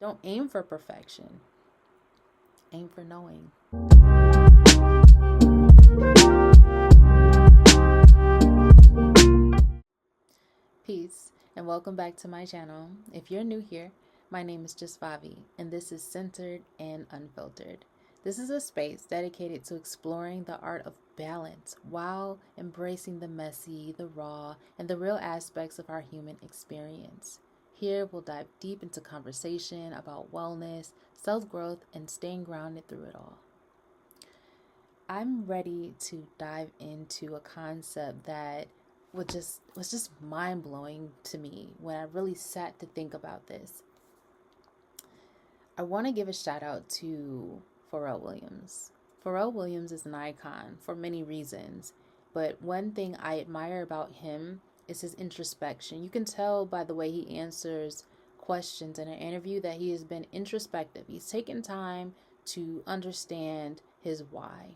Don't aim for perfection. Aim for knowing. Peace and welcome back to my channel. If you're new here, my name is just Vavi and this is Centered and Unfiltered. This is a space dedicated to exploring the art of balance while embracing the messy, the raw, and the real aspects of our human experience. Here we'll dive deep into conversation about wellness, self-growth, and staying grounded through it all. I'm ready to dive into a concept that was just mind-blowing to me when I really sat to think about this. I want to give a shout out to Pharrell Williams. Pharrell Williams is an icon for many reasons, but one thing I admire about him is his introspection. You can tell by the way he answers questions in an interview that he has been introspective. He's taken time to understand his why.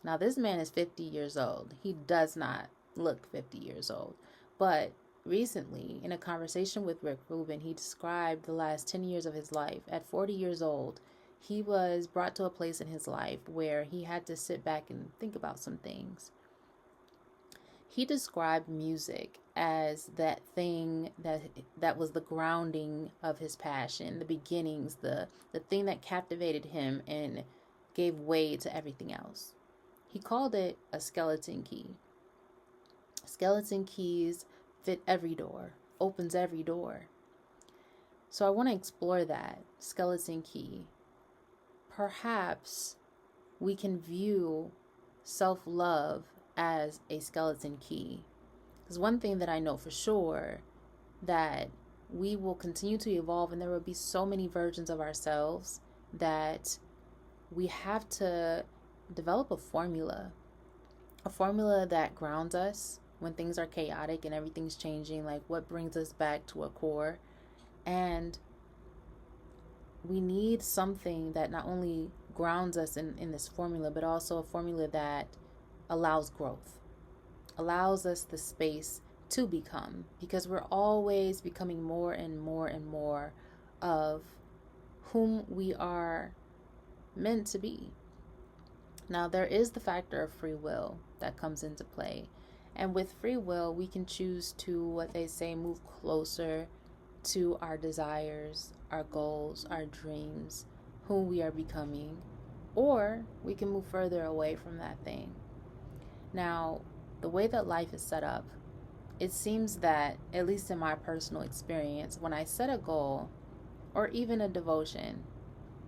Now, this man is 50 years old. He does not look 50 years old. But recently, in a conversation with Rick Rubin, he described the last 10 years of his life. At 40 years old, he was brought to a place in his life where he had to sit back and think about some things. He described music as that thing that was the grounding of his passion, the beginnings, the thing that captivated him and gave way to everything else. He called it a skeleton key. Skeleton keys fit every door, opens every door. So I want to explore that skeleton key. Perhaps we can view self-love as a skeleton key. Because one thing that I know for sure, that we will continue to evolve and there will be so many versions of ourselves that we have to develop a formula that grounds us when things are chaotic and everything's changing, like what brings us back to a core. And we need something that not only grounds us in this formula, but also a formula that allows growth, allows us the space to become, because we're always becoming more and more and more of whom we are meant to be. Now, there is the factor of free will that comes into play. And with free will, we can choose to, what they say, move closer to our desires, our goals, our dreams, who we are becoming, or we can move further away from that thing. Now, the way that life is set up, it seems that, at least in my personal experience, when I set a goal or even a devotion,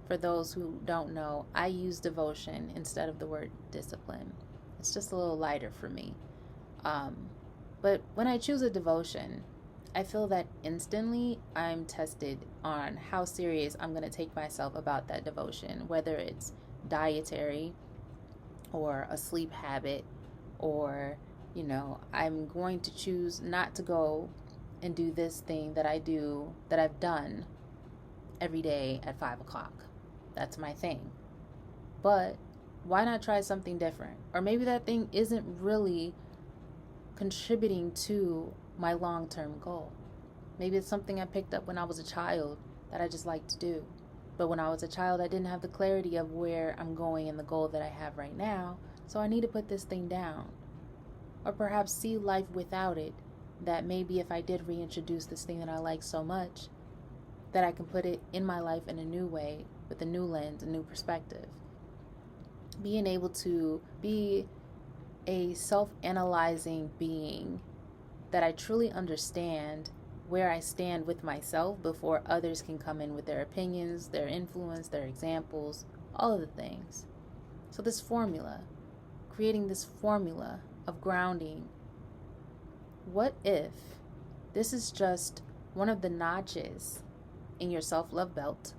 for those who don't know, I use devotion instead of the word discipline. It's just a little lighter for me. But when I choose a devotion, I feel that instantly I'm tested on how serious I'm going to take myself about that devotion, whether it's dietary or a sleep habit, or, I'm going to choose not to go and do this thing that I've done every day at 5 o'clock. That's my thing. But why not try something different? Or maybe that thing isn't really contributing to my long-term goal. Maybe it's something I picked up when I was a child that I just like to do. But when I was a child, I didn't have the clarity of where I'm going and the goal that I have right now. So I need to put this thing down. Or perhaps see life without it. That maybe if I did reintroduce this thing that I like so much, that I can put it in my life in a new way, with a new lens, a new perspective. Being able to be a self-analyzing being, that I truly understand where I stand with myself before others can come in with their opinions, their influence, their examples, all of the things. So this formula, creating this formula of grounding, what if this is just one of the notches in your self-love belt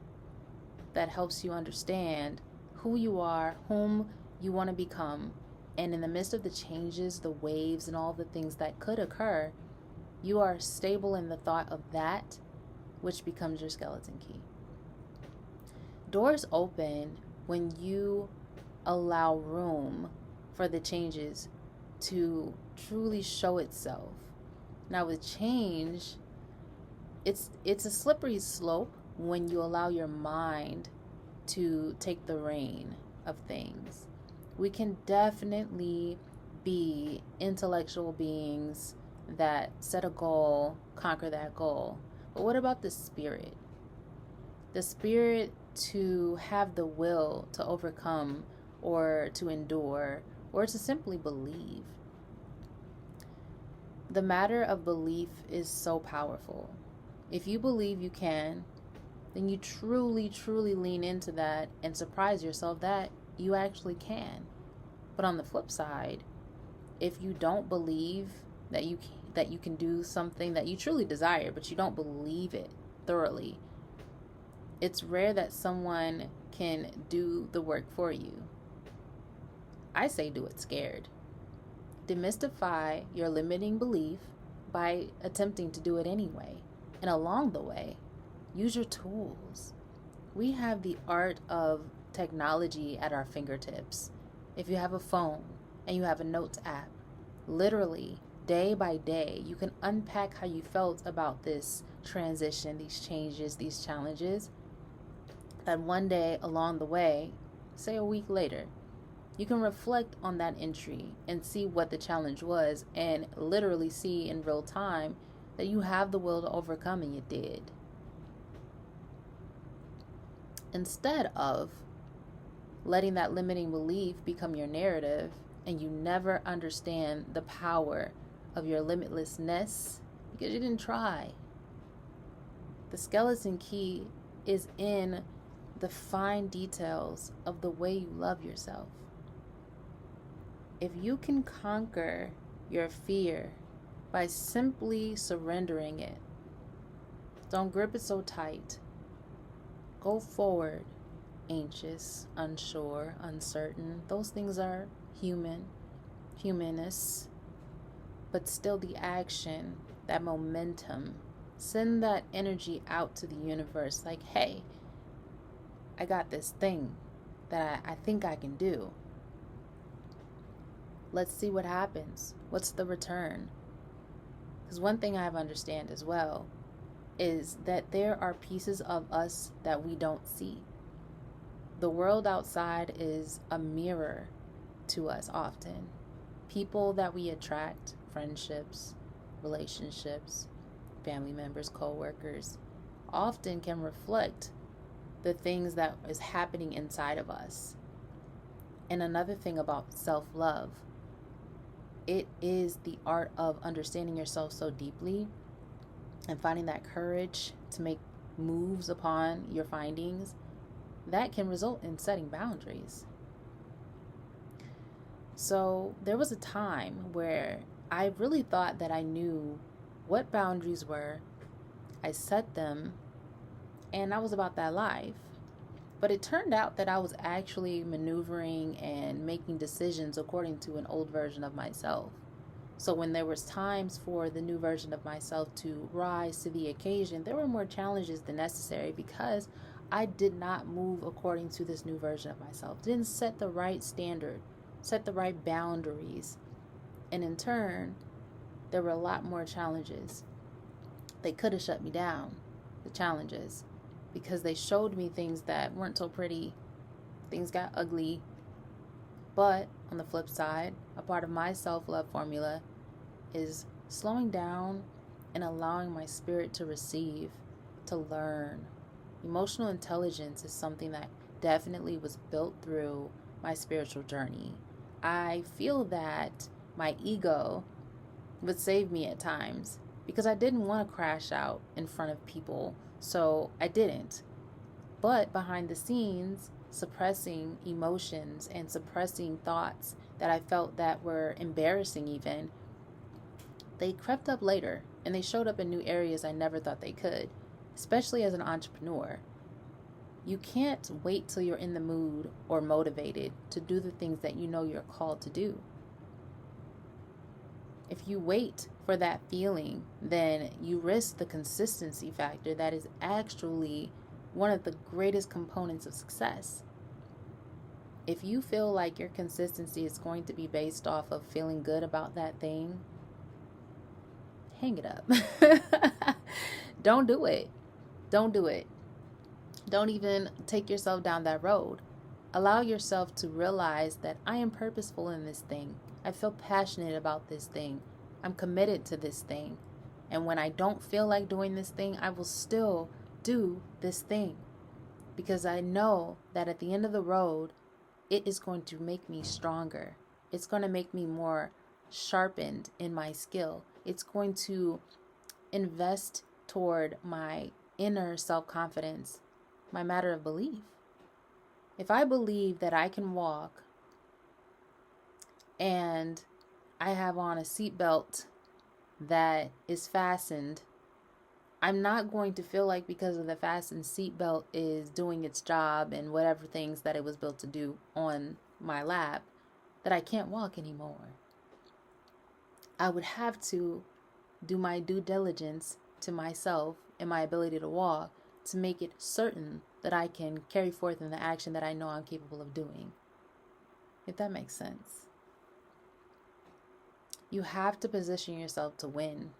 that helps you understand who you are, whom you want to become, and in the midst of the changes, the waves, and all the things that could occur, you are stable in the thought of that, which becomes your skeleton key. Doors open when you allow room for the changes to truly show itself. Now with change, it's a slippery slope, when you allow your mind to take the reign of things. We can definitely be intellectual beings that set a goal, conquer that goal. But what about the spirit? The spirit to have the will to overcome or to endure or to simply believe. The matter of belief is so powerful. If you believe you can, then you truly, truly lean into that and surprise yourself that you actually can. But on the flip side, if you don't believe that you can do something that you truly desire, but you don't believe it thoroughly, it's rare that someone can do the work for you. I say do it scared. Demystify your limiting belief by attempting to do it anyway. And along the way, use your tools. We have the art of technology at our fingertips. If you have a phone and you have a notes app, literally day by day, you can unpack how you felt about this transition, these changes, these challenges. And one day along the way, say a week later, you can reflect on that entry and see what the challenge was and literally see in real time that you have the will to overcome and you did. Instead of letting that limiting belief become your narrative and you never understand the power of your limitlessness because you didn't try. The skeleton key is in the fine details of the way you love yourself. If you can conquer your fear by simply surrendering it, don't grip it so tight. Go forward, anxious, unsure, uncertain. Those things are humanist, but still the action, that momentum, send that energy out to the universe like, hey, I got this thing that I think I can do. Let's see what happens. What's the return? Because one thing I have understand as well is that there are pieces of us that we don't see. The world outside is a mirror to us often. People that we attract, friendships, relationships, family members, co-workers, often can reflect the things that is happening inside of us. And another thing about self-love, it is the art of understanding yourself so deeply and finding that courage to make moves upon your findings that can result in setting boundaries. So there was a time where I really thought that I knew what boundaries were. I set them and I was about that life. But it turned out that I was actually maneuvering and making decisions according to an old version of myself. So when there was times for the new version of myself to rise to the occasion, there were more challenges than necessary because I did not move according to this new version of myself. Didn't set the right standard, set the right boundaries. And in turn, there were a lot more challenges. They could have shut me down, the challenges, because they showed me things that weren't so pretty. Things got ugly. But on the flip side, a part of my self-love formula is slowing down and allowing my spirit to receive, to learn. Emotional intelligence is something that definitely was built through my spiritual journey. I feel that my ego would save me at times because I didn't want to crash out in front of people. So I didn't. But behind the scenes, suppressing emotions and suppressing thoughts that I felt that were embarrassing even, they crept up later and they showed up in new areas I never thought they could, especially as an entrepreneur. You can't wait till you're in the mood or motivated to do the things that you know you're called to do. If you wait for that feeling, then you risk the consistency factor that is actually one of the greatest components of success. If you feel like your consistency is going to be based off of feeling good about that thing, hang it up. Don't do it. Don't do it. Don't even take yourself down that road. Allow yourself to realize that I am purposeful in this thing. I feel passionate about this thing. I'm committed to this thing. And when I don't feel like doing this thing, I will still do this thing. Because I know that at the end of the road, it is going to make me stronger. It's going to make me more sharpened in my skill. It's going to invest toward my inner self-confidence, my matter of belief. If I believe that I can walk and I have on a seatbelt that is fastened, I'm not going to feel like because of the fastened seatbelt is doing its job and whatever things that it was built to do on my lap, that I can't walk anymore. I would have to do my due diligence to myself and my ability to walk to make it certain that I can carry forth in the action that I know I'm capable of doing. If that makes sense. You have to position yourself to win,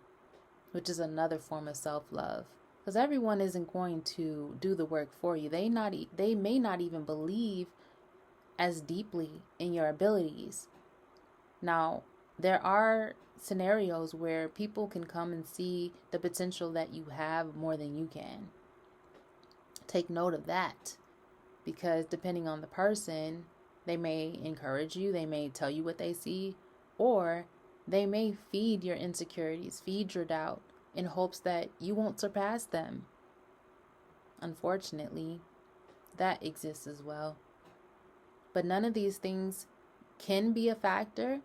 which is another form of self-love. Because everyone isn't going to do the work for you. They may not even believe as deeply in your abilities. Now, there are scenarios where people can come and see the potential that you have more than you can. Take note of that, because depending on the person, they may encourage you, they may tell you what they see, or they may feed your insecurities, feed your doubt in hopes that you won't surpass them. Unfortunately, that exists as well. But none of these things can be a factor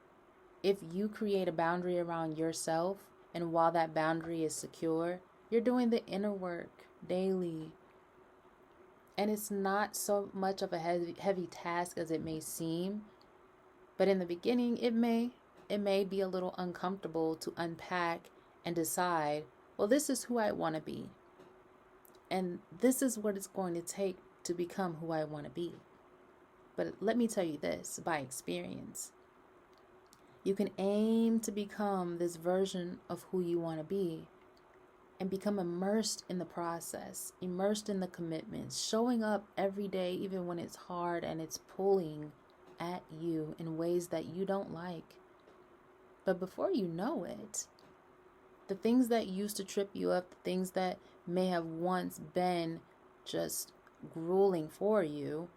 if you create a boundary around yourself, and while that boundary is secure, you're doing the inner work daily. And it's not so much of a heavy task as it may seem, but in the beginning it may be a little uncomfortable to unpack and decide, well, this is who I want to be. And this is what it's going to take to become who I want to be. But let me tell you this by experience. You can aim to become this version of who you want to be and become immersed in the process, immersed in the commitments, showing up every day, even when it's hard and it's pulling at you in ways that you don't like. But before you know it, the things that used to trip you up, the things that may have once been just grueling for you,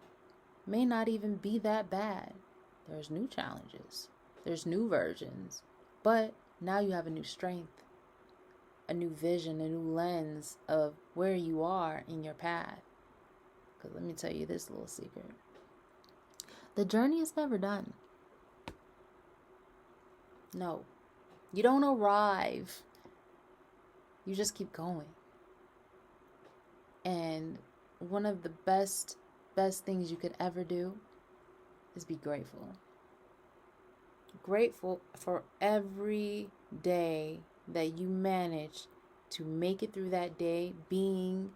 may not even be that bad. There's new challenges. There's new versions. But now you have a new strength, a new vision, a new lens of where you are in your path. Because let me tell you this little secret. The journey is never done. No. You don't arrive. You just keep going. And one of the best things you could ever do is be grateful. Grateful for every day that you manage to make it through that day being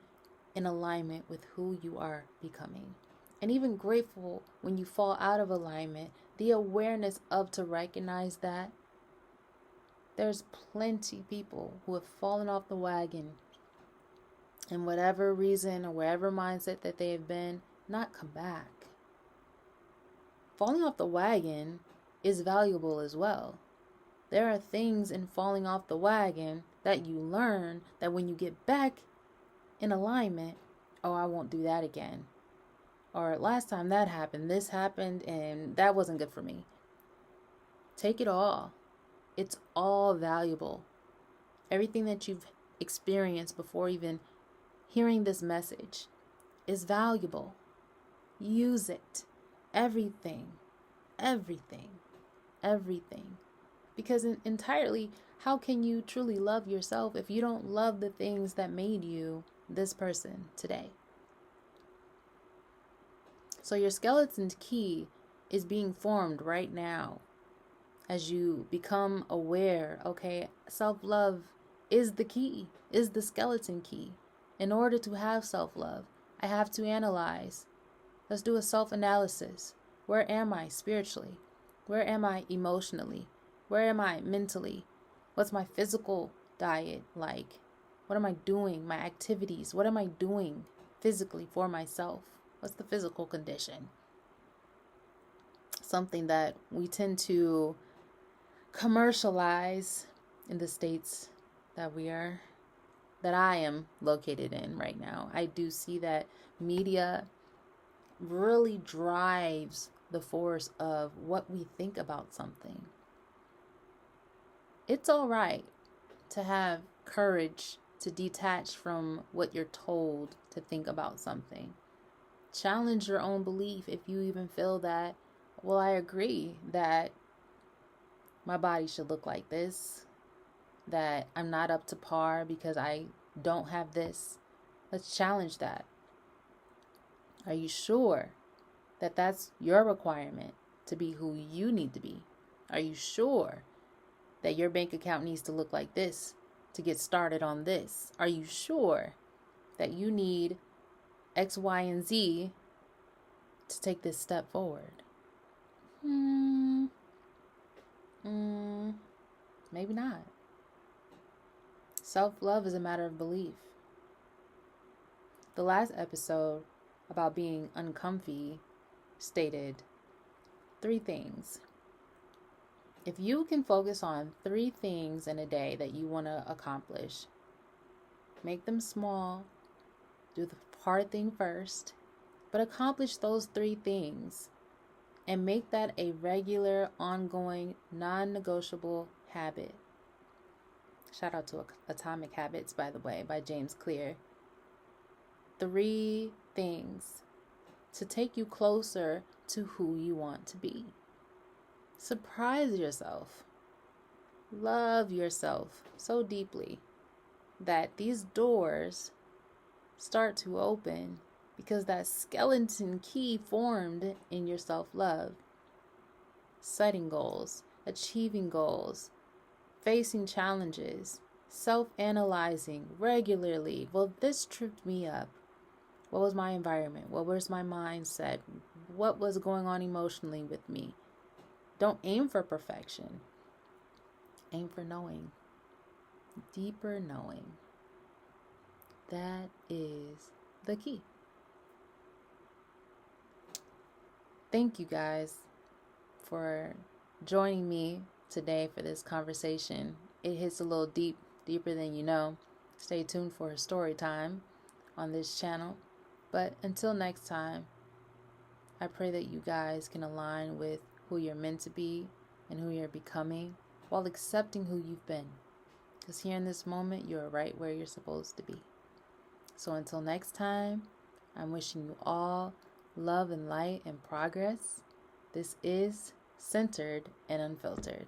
in alignment with who you are becoming. And even grateful when you fall out of alignment, the awareness of to recognize that there's plenty people who have fallen off the wagon and whatever reason or wherever mindset that they have been, not come back. Falling off the wagon is valuable as well. There are things in falling off the wagon that you learn that when you get back in alignment, oh, I won't do that again. Or last time that happened, this happened, and that wasn't good for me. Take it all. It's all valuable. Everything that you've experienced before even hearing this message is valuable. Use it. Everything. Because entirely, how can you truly love yourself if you don't love the things that made you this person today? So your skeleton's key is being formed right now as you become aware, okay, self-love is the key, is the skeleton key. In order to have self-love, I have to analyze. Let's do a self-analysis. Where am I spiritually? Where am I emotionally? Where am I mentally? What's my physical diet like? What am I doing? My activities, what am I doing? physically for myself? What's the physical condition? Something that we tend to commercialize in the states that I am located in right now. I do see that media really drives the force of what we think about something. It's all right to have courage to detach from what you're told to think about something. Challenge your own belief if you even feel that, well, I agree that my body should look like this, that I'm not up to par because I don't have this. Let's challenge that. Are you sure that that's your requirement to be who you need to be? Are you sure that your bank account needs to look like this to get started on this? Are you sure that you need X, Y, and Z to take this step forward? Maybe not. Self-love is a matter of belief. The last episode about being uncomfy stated 3 things. If you can focus on 3 things in a day that you want to accomplish, make them small, do the hard thing first, but accomplish those 3 things and make that a regular, ongoing, non-negotiable habit. Shout out to Atomic Habits, by the way, by James Clear. 3 things to take you closer to who you want to be. Surprise yourself. Love yourself so deeply that these doors start to open because that skeleton key formed in your self-love. Setting goals, achieving goals, facing challenges, self-analyzing regularly. Well, this tripped me up. What was my environment? What was my mindset? What was going on emotionally with me? Don't aim for perfection. Aim for knowing. Deeper knowing. That is the key. Thank you guys for joining me today for this conversation. It hits a little deeper than you know. Stay tuned for a story time on this channel. But until next time, I pray that you guys can align with who you're meant to be and who you're becoming while accepting who you've been. Because here in this moment, you're right where you're supposed to be. So until next time, I'm wishing you all love and light and progress. This is Centered and Unfiltered.